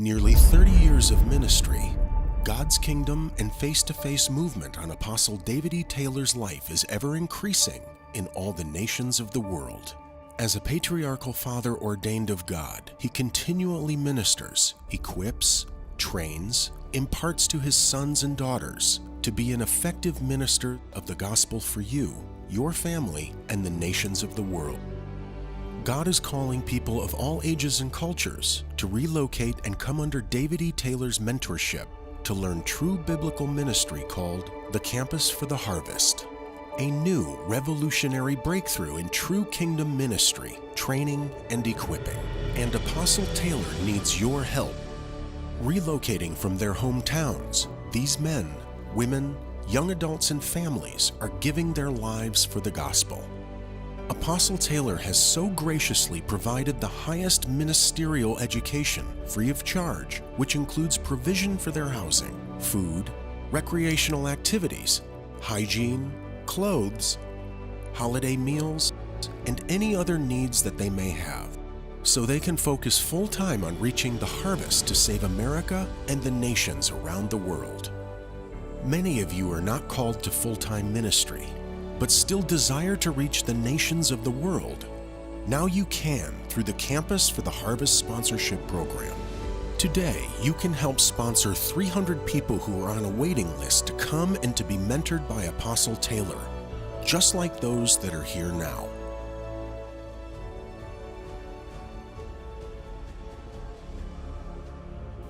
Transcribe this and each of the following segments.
Nearly 30 years of ministry, God's kingdom and face-to-face movement on Apostle David E. Taylor's life is ever increasing in all the nations of the world. As a patriarchal father ordained of God, he continually ministers, equips, trains, imparts to his sons and daughters to be an effective minister of the gospel for you, your family, and the nations of the world. God is calling people of all ages and cultures to relocate and come under David E. Taylor's mentorship to learn true biblical ministry called the Campus for the Harvest, a new revolutionary breakthrough in true kingdom ministry, training, and equipping. And Apostle Taylor needs your help. Relocating from their hometowns, these men, women, young adults, and families are giving their lives for the gospel. Apostle Taylor has so graciously provided the highest ministerial education free of charge, which includes provision for their housing, food, recreational activities, hygiene, clothes, holiday meals, and any other needs that they may have, so they can focus full-time on reaching the harvest to save America and the nations around the world. Many of you are not called to full-time ministry, but still desire to reach the nations of the world. Now you can through the Campus for the Harvest sponsorship program. Today, you can help sponsor 300 people who are on a waiting list to come and to be mentored by Apostle Taylor, just like those that are here now.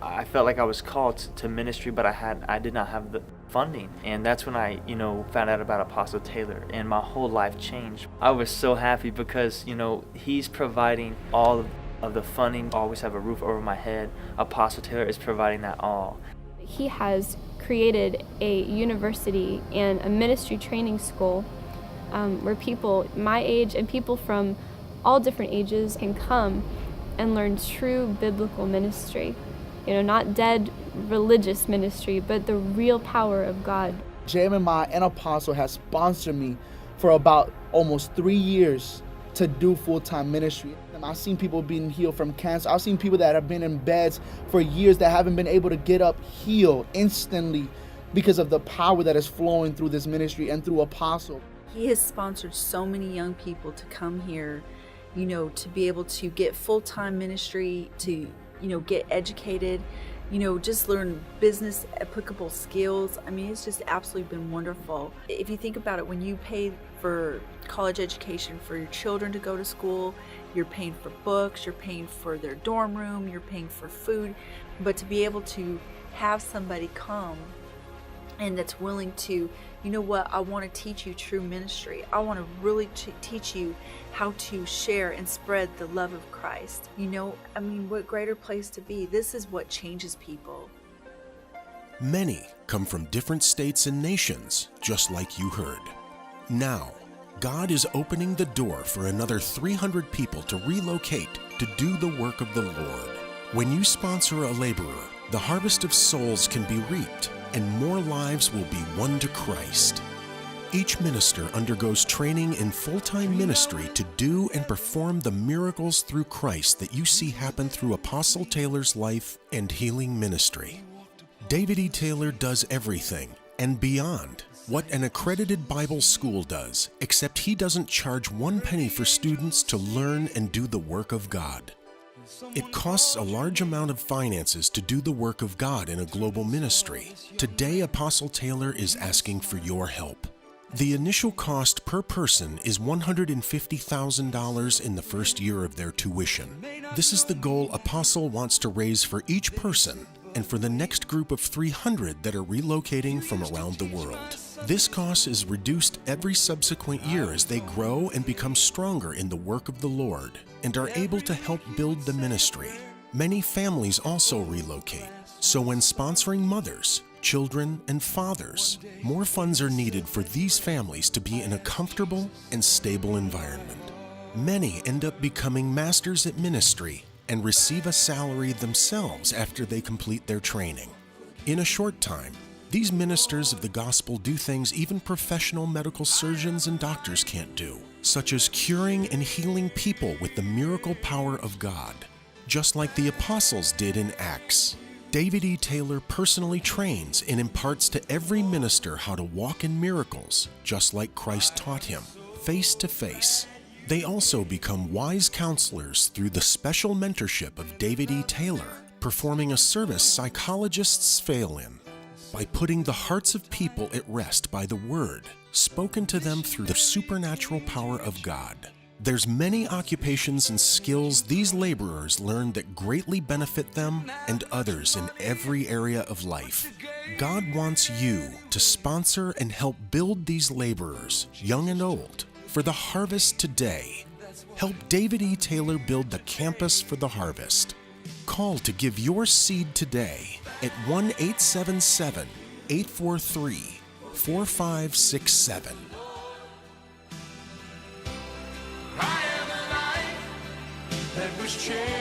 I felt like I was called to ministry, but I did not have the funding. And that's when I, found out about Apostle Taylor, and my whole life changed. I was so happy because, he's providing all of the funding. I always have a roof over my head. Apostle Taylor is providing that all. He has created a university and a ministry training school where people my age and people from all different ages can come and learn true biblical ministry. Not dead religious ministry, but the real power of God. JMMI and Apostle has sponsored me for about almost 3 years to do full-time ministry. And I've seen people being healed from cancer. I've seen people that have been in beds for years that haven't been able to get up healed instantly because of the power that is flowing through this ministry and through Apostle. He has sponsored so many young people to come here, to be able to get full-time ministry, to get educated, just learn business applicable skills. It's just absolutely been wonderful. If you think about it, when you pay for college education for your children to go to school, you're paying for books, you're paying for their dorm room, you're paying for food, but to be able to have somebody come and that's willing to, I want to teach you true ministry. I want to really teach you how to share and spread the love of Christ. What greater place to be? This is what changes people. Many come from different states and nations, just like you heard. Now, God is opening the door for another 300 people to relocate to do the work of the Lord. When you sponsor a laborer, the harvest of souls can be reaped, and more lives will be won to Christ. Each minister undergoes training in full-time ministry to do and perform the miracles through Christ that you see happen through Apostle Taylor's life and healing ministry. David E. Taylor does everything and beyond what an accredited Bible school does, except he doesn't charge 1 penny for students to learn and do the work of God. It costs a large amount of finances to do the work of God in a global ministry. Today, Apostle Taylor is asking for your help. The initial cost per person is $150,000 in the first year of their tuition. This is the goal Apostle wants to raise for each person and for the next group of 300 that are relocating from around the world. This cost is reduced every subsequent year as they grow and become stronger in the work of the Lord and are able to help build the ministry. Many families also relocate, so when sponsoring mothers, children, and fathers, more funds are needed for these families to be in a comfortable and stable environment. Many end up becoming masters at ministry and receive a salary themselves after they complete their training. In a short time, these ministers of the gospel do things even professional medical surgeons and doctors can't do, such as curing and healing people with the miracle power of God. just like the apostles did in Acts. David E. Taylor personally trains and imparts to every minister how to walk in miracles, just like Christ taught him, face to face. They also become wise counselors through the special mentorship of David E. Taylor, performing a service psychologists fail in, by putting the hearts of people at rest by the word, spoken to them through the supernatural power of God. There's many occupations and skills these laborers learn that greatly benefit them and others in every area of life. God wants you to sponsor and help build these laborers, young and old, for the harvest today. Help David E. Taylor build the campus for the harvest. Call to give your seed today at 1-877-843-4567. I am a life that was changed.